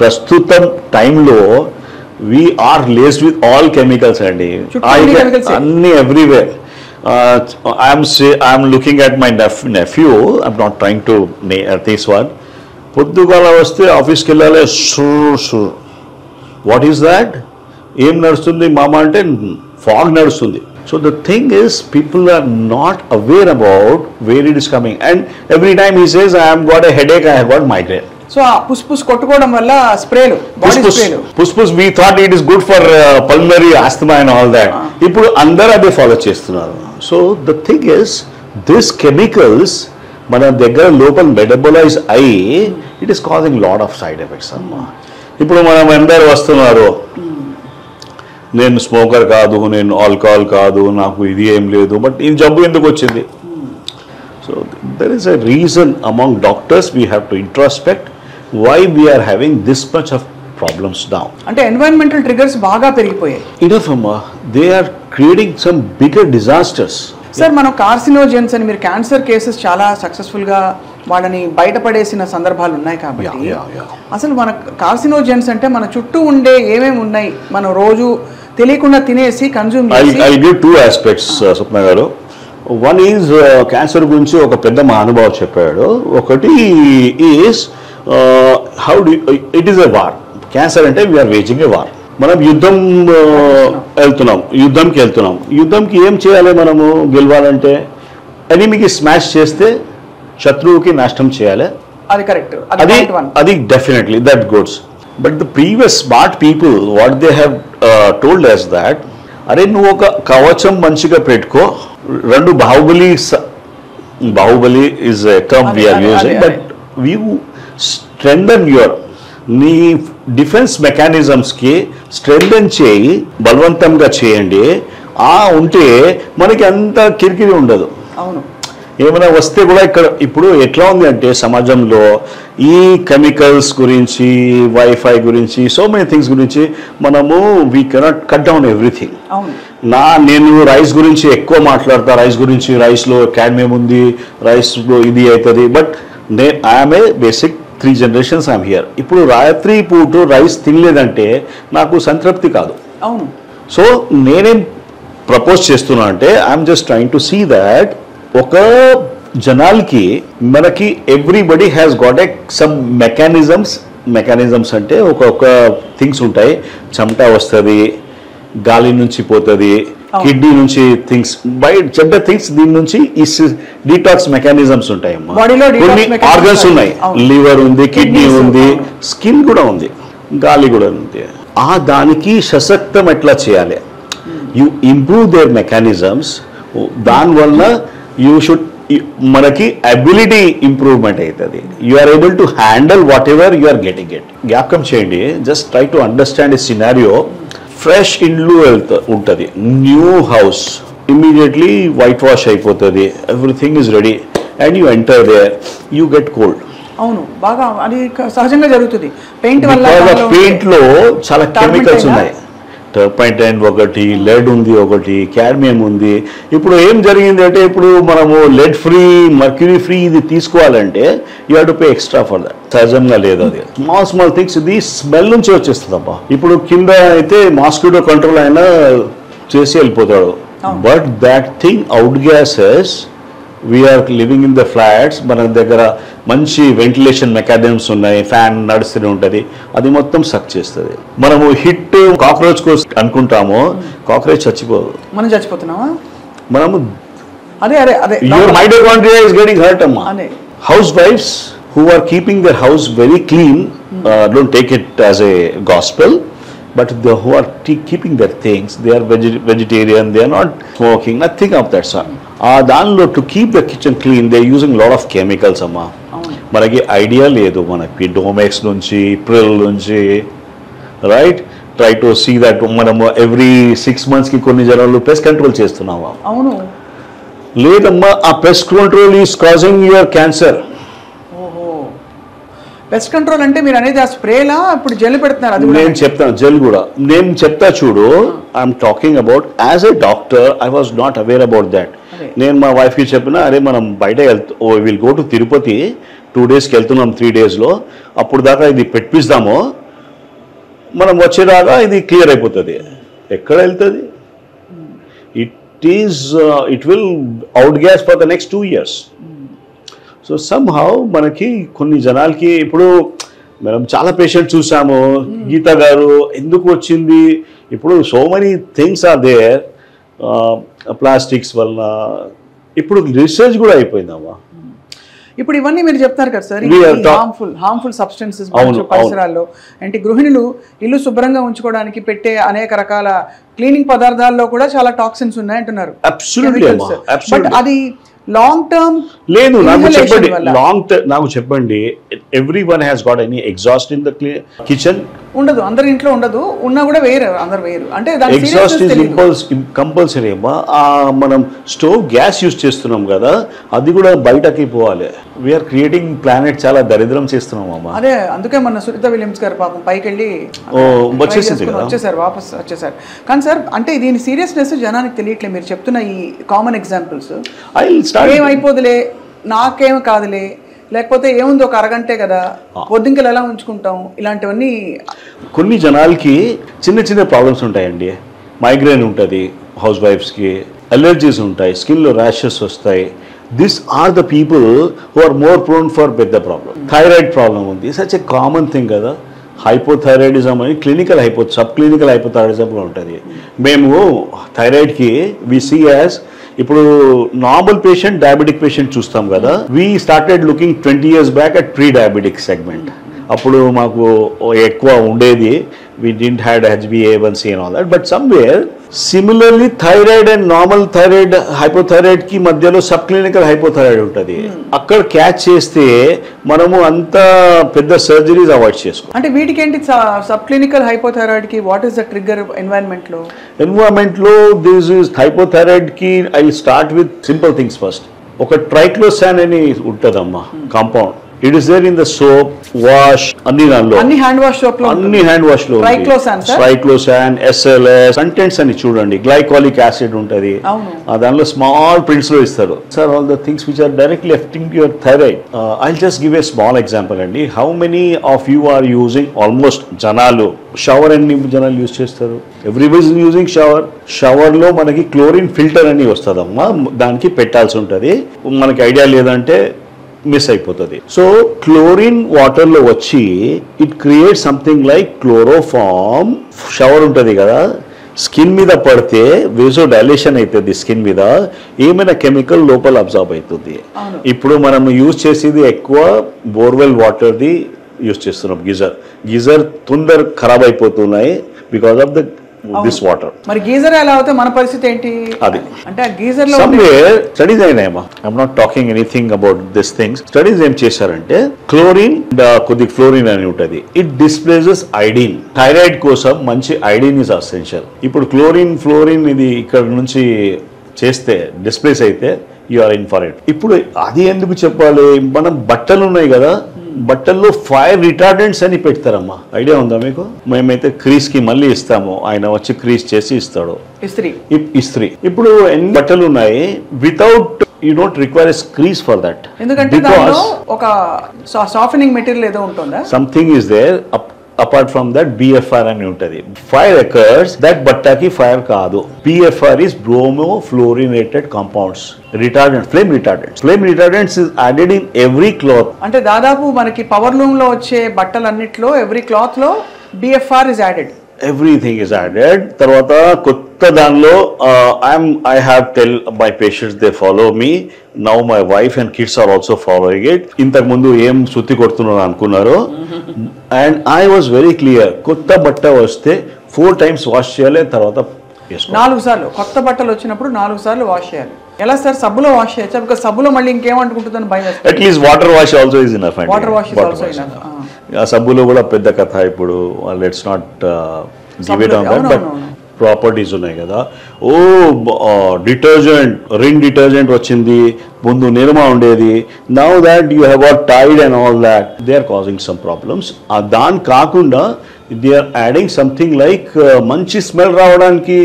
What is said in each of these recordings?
ప్రస్తుతం టైంలో we are laced with all chemicals అండి అన్ని everywhere. I'm looking at my nephew. I'm not trying to this one. పొద్దుగాల వస్తే ఆఫీస్కి వెళ్ళాలి. What is that? ఏం నడుస్తుంది మామ అంటే ఫాగ్ నడుస్తుంది. So the thing is, people are not aware about where it is coming, and every time he says I have got a headache, I have got migraine. So push కొట్టుకోవడం వల్ల స్ప్రేలు body స్ప్రేలు పుస్ we thought it is good for pulmonary asthma and all that. ఇప్పుడు అందరూ అదే follow చేస్తున్నారు. So the thing is, these chemicals మన దగ్గర లోపల మెటబలైజ్ అయ్యి it is causing lot of side effects అమ్మా. ఇప్పుడు మనం అందరూ వస్తున్నారు, నేను స్మోకర్ కాదు, నేను ఆల్కహాల్ కాదు, నాకు ఇది ఏం లేదు, బట్ ఈ జబ్బు ఎందుకు వచ్చింది? So there is a reason among doctors. We have to introspect why we are having this much of problems now. అంటే ఎన్వైరన్మెంటల్ ట్రిగర్స్ బాగా పెరిగిపోయాయి. Enough అమ్మా, they are creating some bigger disasters. Sir మనం carcinogens అని మీరు cancer cases చాలా successful గా వాళ్ళని బయటపడేసిన సందర్భాలు ఉన్నాయి కాబట్టి అసలు మన కార్సినోజెన్స్ అంటే మన చుట్టూ ఉండే ఏమేమి ఉన్నాయి మనం రోజు తెలియకుండా తినేసి కన్జ్యూమ్ చేసి. I'll give two aspects, స్వప్న గారు. వన్ ఈజ్ క్యాన్సర్ గురించి ఒక పెద్ద మహానుభావుడు చెప్పాడు. ఒకటి is how do it is a war. Cancer అంటే వీఆర్ వేజింగ్ ఏ వార్. మనం యుద్ధంకి వెళ్తున్నాం. యుద్ధంకి ఏం చేయాలి మనము గెలవాలంటే? ఎనిమికి స్మాష్ చేస్తే శత్రువుకి నష్టం చేయాలి. అది కరెక్ట్, అది definitely that goods. But the previous smart people what they have told us that, అరే నువ్వు ఒక కవచం మంచిగా పెట్టుకో. రెండు Baahubali is a term we are using, but we strengthen your నీ డిఫెన్స్ మెకానిజమ్స్కి స్ట్రెంథన్ చేయి, బలవంతంగా చేయండి. ఉంటే మనకి అంత కిరికిరి ఉండదు. అవును, ఏమైనా వస్తే కూడా ఇప్పుడు ఎట్లా ఉంది అంటే సమాజంలో ఈ కెమికల్స్ గురించి, వైఫై గురించి, సో మెనీ థింగ్స్ గురించి మనము we cannot cut down everything. నేను రైస్ గురించి ఎక్కువ మాట్లాడతా, రైస్లో క్యాడ్మియం ఉంది, రైస్లో ఇది అవుతుంది. But I'm a basic 3 generations I'm here. ఇప్పుడు రాత్రి పూట రైస్ తినలేదంటే నాకు సంతృప్తి కాదు. అవును. సో నేనేం ప్రపోజ్ చేస్తున్నా అంటే I'm just trying to see that ఒక జనాలకి మనకి everybody has got a some mechanisms అంటే ఒక థింగ్స్ ఉంటాయి. చెమట వస్తుంది, గాలి నుంచి పోతుంది, కిడ్నీ నుంచి థింగ్స్ బయట చెడ్డ థింగ్స్, దీని నుంచి ఈ డీటాక్స్ మెకానిజమ్స్ ఉంటాయి. కొన్ని ఆర్గన్స్ ఉన్నాయి, లివర్ ఉంది, కిడ్నీ ఉంది, స్కిన్ కూడా ఉంది, గాలి కూడా ఉంది. దానికి సశక్తం ఎట్లా చేయాలి? You improve their mechanisms. దానివల్ల యూ షుడ్ మనకి అబిలిటీ ఇంప్రూవ్మెంట్ అవుతుంది. You are able to handle whatever you are getting it. జ్ఞాపకం చేయండి, just try to understand a scenario. Fresh ఇండ్లు ఉంటుంది, new house, immediately white wash అయిపోతుంది, everything is ready, and you enter there, you get cold. అవును, బాగా అది సహజంగా జరుగుతుంది. పెయింట్లో చాలా కెమికల్స్ ఉన్నాయి. టర్పైన్ ఒకటి, లెడ్ ఉంది, ఒకటి క్యాడ్మియం ఉంది. ఇప్పుడు ఏం జరిగింది అంటే, ఇప్పుడు మనము లెడ్ ఫ్రీ, మర్క్యూరీ ఫ్రీ ఇది తీసుకోవాలంటే you have to pay extra for that. సహజంగా లేదు అది. స్మాల్ థింగ్స్, ఇది స్మెల్ నుంచి వచ్చేస్తుంది అబ్బా. ఇప్పుడు కింద అయితే మాస్కిటో కంట్రోల్ అయినా చేసి వెళ్ళిపోతాడు, but that thing out gases. We are living in the flats, మన దగ్గర మంచి వెంటిలేషన్ మెకానిజమ్స్ ఉన్నాయి, ఫ్యాన్ నడుస్తూనే ఉంటుంది, అది మొత్తం సక్ చేస్తుంది. మనము హిట్ కాక్రోచ్ కోసం అనుకుంటాము, కాక్రోచ్ చచ్చిపోదు, మనం చచ్చిపోతున్నామా? మనము అదే your mitochondria is getting hurt అమ్మా. హౌస్ వైఫ్స్ who are keeping their house very clean, don't take it as a gospel, but who are keeping their things, they are vegetarian, they are not smoking, nothing of that sort. దానిలో to keep the kitchen clean they using lot of chemicals అమ్మా. మనకి idea లేదు. మనకి Domex నుంచి, Pril నుంచి, right, try to see that మనము every 6 months కొన్ని జనాలు పెస్ట్ కంట్రోల్ చేస్తున్నామా? అవును, లేదమ్మా. ఆ pest control is causing your cancer. Pest control అంటే మీరు అనేది ఆ స్ప్రేలా ఇప్పుడు జెల్ పెడుతున్నారు? అది నేను చెప్తాను, జెల్ కూడా నేను చెప్తా చూడు. I'm talking about as a doctor, I was not aware about that. నేను మా వైఫ్కి చెప్పిన, అరే మనం బయట విల్ గో టు తిరుపతి 2 daysకి వెళ్తున్నాం, 3 daysలో, అప్పుడు దాకా ఇది పెట్టిస్తాము, మనం వచ్చేదాకా ఇది క్లియర్ అయిపోతుంది. ఎక్కడ వెళ్తుంది? It will out gas for the next 2 years. So somehow మనకి కొన్ని జనాలకి ఇప్పుడు మనం చాలా పేషెంట్ చూసాము. గీత గారు ఎందుకు వచ్చింది? ఇప్పుడు so many things are there, plastics వలన. ఇప్పుడు రీసెర్చ్ కూడా అయిపోయిందమ్మా. ఇప్పుడు ఇవన్నీ మీరు చెప్తారు కదా సార్, హార్మ్ఫుల్ సబ్స్టెన్సెస్ పరిసరాల్లో అంటే గృహిణులు ఇల్లు శుభ్రంగా ఉంచుకోవడానికి పెట్టే అనేక రకాల క్లీనింగ్ పదార్థాల్లో కూడా చాలా టాక్సిన్స్ ఉన్నాయంటున్నారు. బట్ అది లాంగ్ టర్మ్ లేదు. నాకు చెప్పండి every one has got any exhaust in the kitchen? ఉండదు, అందరి ఇంట్లో ఉండదు. ఉన్నా కూడా వేరు, అందరు వేరు. అంటే ఎగ్జాస్ట్ ఇస్ కంపల్సరీ అమ్మా. మనం స్టవ్ గ్యాస్ యూజ్ చేస్తున్నాం కదా, అది కూడా బయటకి పోవాలి. వీఆర్ క్రియేటింగ్ ప్లానెట్, చాలా దరిద్రం చేస్తున్నాం అమ్మా. అదే అందుకే మన సునీత విలియమ్స్ గారు పాపం పైకి వెళ్ళి వచ్చేసారు, వాపస్ వచ్చేసారు. కానీ సార్ అంటే దీని సీరియస్నెస్ జనానికి తెలియట్లేదు. మీరు చెప్తున్న ఈ కామన్ ఎగ్జాంపుల్స్ ఏమైపోదులే, నాకేం కాదులే, లేకపోతే ఏముంది ఒక అరగంటే కదా, పొద్దుంకలు ఎలా ఉంచుకుంటాం, ఇలాంటివన్నీ. కొన్ని జనాలకి చిన్న చిన్న ప్రాబ్లమ్స్ ఉంటాయండి. మైగ్రేన్ ఉంటుంది హౌస్ వైఫ్స్కి, అలర్జీస్ ఉంటాయి, స్కిన్లో ర్యాషెస్ వస్తాయి. This are the people who are more prone for పెద్ద ప్రాబ్లమ్. థైరాయిడ్ ప్రాబ్లం ఉంది, సచ్ ఎ కామన్ థింగ్ కదా. హైపోథైరాయిడిజం అని క్లినికల్ సబ్ క్లినికల్ హైపోథైరాయిడిజంలో ఉంటుంది. మేము థైరాయిడ్కి వి సీ యాజ్, ఇప్పుడు నార్మల్ పేషెంట్, డయాబెటిక్ పేషెంట్ చూస్తాం కదా. We started looking 20 years back at pre diabetic segment. అప్పుడు మాకు ఎక్కువ ఉండేది, we didn't had HbA1c and all that. But somewhere similarly thyroid and normal thyroid, hypothyroid కి మధ్యలో sub clinical hypothyroid ఉంటుంది. అక్కడ క్యాచ్ చేస్తే మనము అంత పెద్ద సర్జరీస్ అవాయిడ్ చేసుకోవాలి. అంటే వీటికి ఏంటి సబ్ క్లినికల్ హైపోథైరాయిడ్ కి what is the trigger environment లో? దిస్ ఇస్ హైపోథైరాయిడ్ కి I start with simple things first. ఒక ట్రైక్లోసాన్ అని ఉంటుందమ్మా compound. It is there in the soap, wash, అన్ని హ్యాండ్ వాష్ లో ట్రైక్లోసాన్, SLS కంటెంట్స్ అని చూడండి. గ్లైకాలిక్ యాసిడ్ ఉంటుంది, దానిలో స్మాల్ ప్రింట్స్ లో ఇస్తారు. Sir all the things which are directly effecting your thyroid. I just give a small example అండి. How many of you are using, almost జనాలు shower అన్ని జనాలు యూజ్ చేస్తారు. Everybody is using shower. Shower లో మనకి chlorine filter అని వస్తుందమ్మా, దానికి పెట్టాల్సి ఉంటుంది. మనకి ఐడియా లేదంటే మిస్ అయిపోతుంది. సో క్లోరిన్ వాటర్లో వచ్చి it create something like chloroform. Shower ఉంటుంది కదా, స్కిన్ మీద పడితే వేజో డైలేషన్ అవుతుంది. స్కిన్ మీద ఏమైనా కెమికల్ లోపల అబ్జార్బ్ అవుతుంది. ఇప్పుడు మనం యూజ్ చేసేది ఎక్కువ బోర్వెల్ వాటర్ది యూజ్ చేస్తున్నాం. గీజర్ తొందర ఖరాబ్ అయిపోతున్నాయి because of the this water. మరి గీజర్ ఎలా అవుతే మన పరిస్థితి ఏంటి? అది అంటే గీజర్ లో స్టడీస్ అయినాయమ్మా. I'm not talking anything about this things. Studies ఏం చేశారంటే క్లోరిన్, కొద్ది ఫ్లోరిన్ అని ఉంటుంది, ఇట్ డిస్ప్లేసెస్ ఐడిన్. థైరాయిడ్ కోసం మంచి ఐడిన్ ఇస్ అసెన్షియల్. ఇప్పుడు క్లోరిన్, ఫ్లోరిన్ ఇది ఇక్కడ నుంచి చేస్తే డిస్ప్లేస్ అయితే you are in for it. ఇప్పుడు అది ఎందుకు చెప్పాలి? మనం బట్టలు ఉన్నాయి కదా, బట్టల్లో ఫైర్ రిటార్డెంట్స్ అని పెడతారమ్మా. ఐడియా ఉందా మీకు? మేమైతే క్రీజ్ కి మళ్ళీ ఇస్తాము, ఆయన వచ్చి క్రీజ్ చేసి ఇస్తాడు, ఇస్త్రీ. ఇప్పుడు ఎన్ని బట్టలు ఉన్నాయి, without you don't require a crease for that. ఎందుకంటే ఒక సాఫ్టనింగ్ మెటీరియల్ ఏదో ఉంటుందా, something is there. Apart from that BFR అని ఉంటుంది. ఫైర్ అకర్స్ దట్ బట్టకి ఫైర్ కాదు. BFR is bromofluorinated compounds, retardant, flame retardants is added in every cloth. అంటే దాదాపు మనకి పవర్ లూమ్ లో వచ్చే బట్టలన్నిట్లో ఎవ్రీ క్లాత్ లో BFR is added. Everything is added. తర్వాత కొత్త దానిలో I have tell my patients, they follow me. Now my wife and kids are also following it. ఇంతకు ముందు ఏం సుత్తి కొడుతున్నారు అనుకున్నారు. And I was very clear, కొత్త బట్ట వస్తే 4 times వాష్ చేయాలి, తర్వాత 4 సార్లు. కొత్త బట్టలు వచ్చినప్పుడు 4 సార్లు వాష్ చేయాలి. ఎలా సార్, సబ్బులో వాష్ చేయొచ్చా? బికాజ్ సబ్బులో మళ్ళీ ఇంకేమంటుకుంటుందని భయం. At least water wash also is enough. Water wash is also enough. ఆ సబ్బులో కూడా పెద్ద కథ. ఇప్పుడు let's not give it on that, but properties ఉన్నాయి కదా. డిటర్జెంట్, రింగ్ డిటర్జెంట్ వచ్చింది, ముందు నిర్మా ఉండేది. Now that you have got Tide and all that, they are causing some problems. దాని కాకుండా they are adding something like మంచి స్మెల్ రావడానికి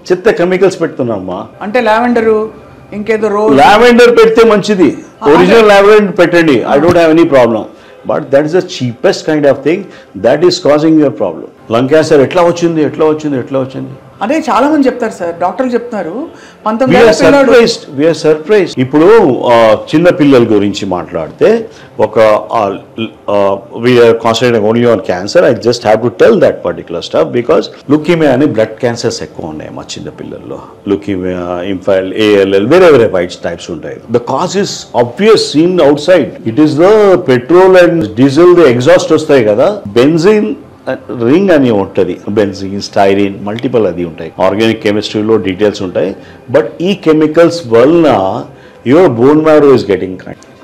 చెత్త కెమికల్స్ పెడుతున్నామ్మా. అంటే లావెండరు, ఇంకేదో లావెండర్ పెడితే మంచిది, ఒరిజినల్ లావెండర్ పెట్టండి, I don't have any problem. But that is the cheapest kind of thing that is causing your problem. Lung cancer ఎట్లా వచ్చింది అదే చాలా మంది చెప్తారు సార్, డాక్టర్లు చెప్తారు సర్ప్రైజ్. ఇప్పుడు చిన్న పిల్లల గురించి మాట్లాడితే ఒక we are concentrating only on cancer. I just have to tell that particular stuff because leukemia అని బ్లడ్ క్యాన్సర్స్ ఎక్కువ ఉన్నాయి మా చిన్న పిల్లల్లో. లుకీమియా, ఇంఫైల్, ALL, వేరే వైట్స్ టైప్స్ ఉంటాయి. The cause is obvious seen outside. It is the petrol and diesel exhaust వస్తాయి కదా, బెంజిన్ రింగ్ అని ఉంటుంది, బెంజిన్, స్టైరిన్, మల్టిపుల్ అది ఉంటాయి. ఆర్గానిక్ కెమిస్ట్రీలో డీటెయిల్స్ ఉంటాయి. బట్ ఈ కెమికల్స్ వలన your bone marrow is getting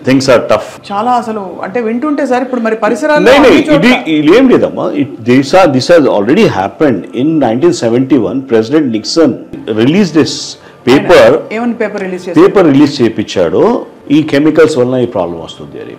things are tough. చాలా అసలు అంటే వింటుంటే సార్ ఇప్పుడు మరి పరిసరాలు ఇదేం లేదమ్మా. This has already happened in 1971. President Nixon release this paper release చేయించాడు. ఈ కెమికల్స్ వలన ఈ ప్రాబ్లం వస్తుంది అని.